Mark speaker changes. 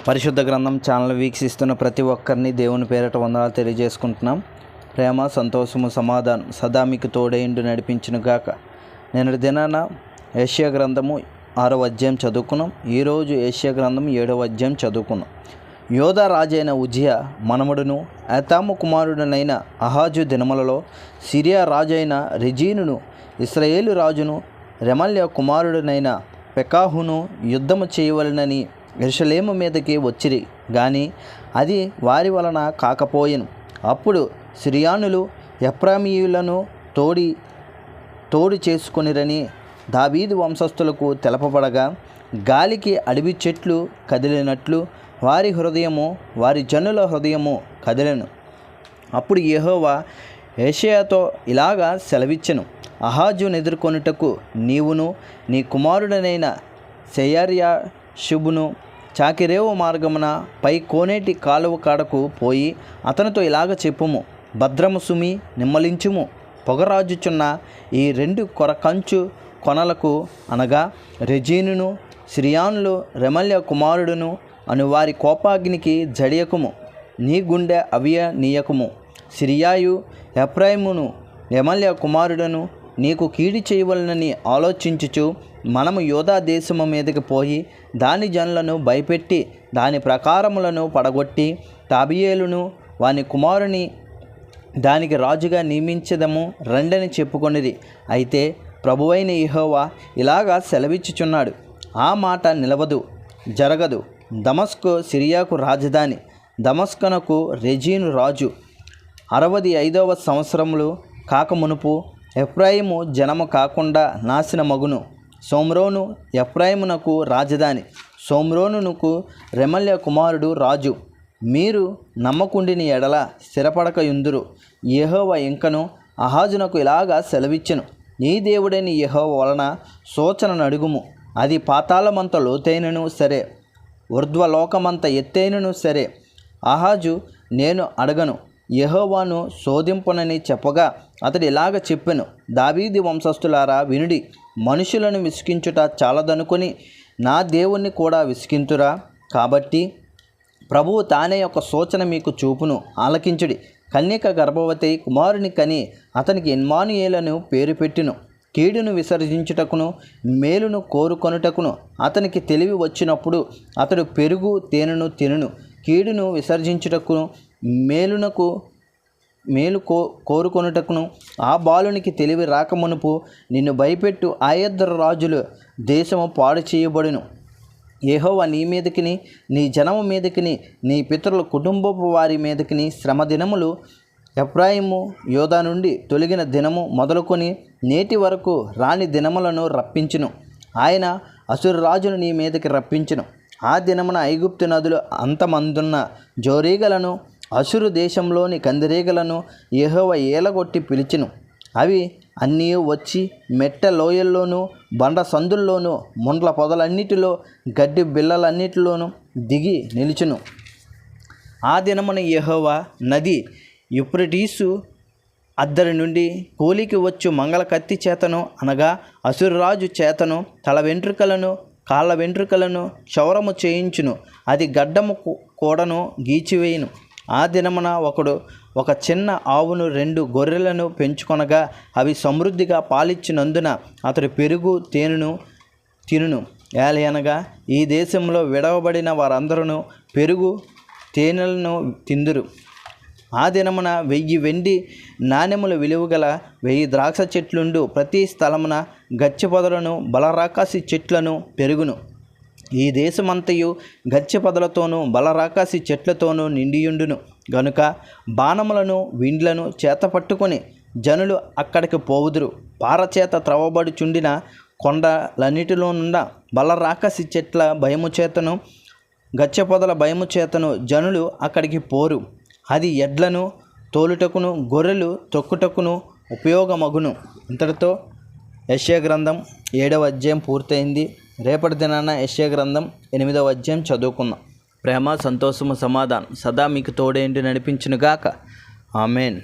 Speaker 1: పరిశుద్ధ గ్రంథం ఛానల్ వీక్షిస్తున్న ప్రతి ఒక్కరిని దేవుని పేరట వందనాలు తెలియజేసుకుంటున్నాం. ప్రేమ, సంతోషము, సమాధానం సదా మీకు తోడేండు నడిపించును గాక. నేను దినాన యెషయా గ్రంథము 6వ అధ్యాయం చదువుకున్నాం. ఈరోజు యెషయా గ్రంథం 7వ అధ్యాయం చదువుకున్నాం. యోధా రాజైన ఉజ్జియా మనమడును ఏతాము కుమారుడునైన అహాజు దినములలో సిరియా రాజైన రెజీనును ఇశ్రాయేలు రాజును రెమల్యా కుమారుడునైన పెకాహును యుద్ధము చేయవలెనని యెరూషలేము మీదకి వచ్చిరి గాని అది వారి వలన కాకపోయెను. అప్పుడు సిరియానులు ఎఫ్రాయిమీయులను తోడు చేసుకొనిరని దావీదు వంశస్థులకు తెలపబడగా గాలికి అడవి చెట్లు కదిలినట్లు వారి హృదయము వారి జనుల హృదయము కదిలెను. అప్పుడు యెహోవా యెషయాతో ఇలాగా సెలవిచ్చెను, అహాజును ఎదుర్కొనుటకు నీవును నీ కుమారుడనైన శెయర్యాషుబును చాకిరేవు మార్గమున పై కోనేటి కాలువ కాడకు పోయి అతనితో ఇలాగ చెప్పుము, భద్రము సుమి, నిమ్మలించుము, పొగరాజుచున్న ఈ 2 కొరకంచు కొనలకు అనగా రెజీనును సిరియానులు రెమల్యా కుమారుడును అను వారి కోపాగ్నికి జడియకుము, నీ గుండె అవియనీయకుము. సిరియాయు ఎఫ్రాయిమును రెమల్యా కుమారుడును నీకు కీడి చేయవలనని ఆలోచించుచు మనము యోధా దేశము మీదకి పోయి దాని జనులను భయపెట్టి దాని ప్రకారములను పడగొట్టి తాబియేలును వాని కుమారుని దానికి రాజుగా నియమించదము రండని చెప్పుకొనిరి. అయితే ప్రభువైన యెహోవా ఇలాగా సెలవిచ్చుచున్నాడు, ఆ మాట నిలవదు, జరగదు. దమస్కు సిరియాకు రాజధాని, దమస్కునకు రెజీను రాజు. 65వ సంవత్సరములు కాకమునుపు ఎఫ్రాయిము జనము కాకుండా నాశనమగును. షోమ్రోను ఎఫ్రాయిమునకు రాజధాని, షోమ్రోనునకు రెమల్యా కుమారుడు రాజు. మీరు నమ్మకుండిని ఎడల స్థిరపడకయుందురు. యెహోవా ఇంకను అహాజునకు ఇలాగా సెలవిచ్చెను, నీ దేవుడైన యెహోవా వలన సూచనను అడుగుము. అది పాతాళమంత లోతైనను సరే, ఊర్ధ్వలోకమంత ఎత్తైనను సరే. అహాజు నేను అడగను, యెహోవాను శోధింపునని చెప్పగా అతడు ఇలాగ చెప్పెను, దావీదు వంశస్థులారా వినుడి, మనుషులను విసికించుట చాలదనుకొని నా దేవుణ్ణి కూడా విసికింతురా? కాబట్టి ప్రభువు తానే ఒక సూచన మీకు చూపును, ఆలకించుడి. కన్యక గర్భవతి కుమారుని కని అతనికి ఇమ్మానుయేలను పేరు పెట్టెను. కీడును విసర్జించుటకును మేలును కోరుకొనుటకును అతనికి తెలివి వచ్చినప్పుడు అతడు పెరుగు తేనెను తినును. కీడును విసర్జించుటకును మేలు కోరుకొనుటకును ఆ బాలునికి తెలివి రాకమునుపు నిన్ను భయపెట్టు ఆ 2 రాజులు దేశము పాడు చేయబడును. యెహోవా నీ మీదకిని నీ జనము మీదకిని నీ పితరుల కుటుంబపు వారి మీదకిని శ్రమ దినములు ఎఫ్రాయిము యోధా నుండి తొలగిన దినము మొదలుకొని నేటి వరకు రాని దినములను రప్పించును. ఆయన అసురు రాజును నీ మీదకి రప్పించును. ఆ దినమున ఐగుప్తు నదులు అంతమందున్న జోరీగలను అసురు దేశంలోని కందిరీగలను యెహోవా ఏలగొట్టి పిలిచెను. అవి అన్నీ వచ్చి మెట్ట లోయల్లోనూ బండ సందుల్లోనూ ముండ్ల పొదలన్నిటిలో గడ్డి బిళ్ళలన్నిటిలోనూ దిగి నిలుచును. ఆ దినమున యెహోవా నది యూఫ్రటీసు అద్దరి నుండి కూలికి వచ్చు మంగళ కత్తి చేతను అనగా అసురురాజు చేతను తల వెంట్రుకలను కాళ్ళ వెంట్రుకలను క్షౌరము చేయించును. అది గడ్డము కూడను గీచివేయును. ఆ దినమున ఒకడు ఒక చిన్న ఆవును 2 గొర్రెలను పెంచుకొనగా అవి సమృద్ధిగా పాలిచ్చినందున అతడు పెరుగు తేనెను తినును. ఏలయనగా ఈ దేశంలో విడవబడిన వారందరూ పెరుగు తేనెలను తిందురు. ఆ దినమున 1000 వెండి నాణెముల విలువగల 1000 ద్రాక్ష చెట్లుండు ప్రతి స్థలమున గచ్చి పొదలను బలరాకాసి చెట్లను పెరుగును. ఈ దేశమంతయు గచ్చి పొదలతోనూ బలరాకాసి చెట్లతోనూ నిండియుండును. గనుక బాణములను విండ్లను చేతపట్టుకొని జనులు అక్కడికి పోవుదురు. పారచేత త్రవ్వబడుచుండిన కొండలన్నిటిలోనున్న బలరాకాసి చెట్ల భయము చేతను గచ్చె పొదల భయము చేతను జనులు అక్కడికి పోరు. అది ఎడ్లను తోలుటకును గొర్రెలు తొక్కుటకును ఉపయోగమగును. ఇంతటితో యెషయా గ్రంథం 7వ అధ్యాయం పూర్తయింది. రేపటి దినాన యెషయా గ్రంథం 8వ అధ్యాయం చదువుకుందాం. ప్రేమ, సంతోషము, సమాధానం సదా మీకు తోడేంటి నడిపించునుగాక. ఆమెన్.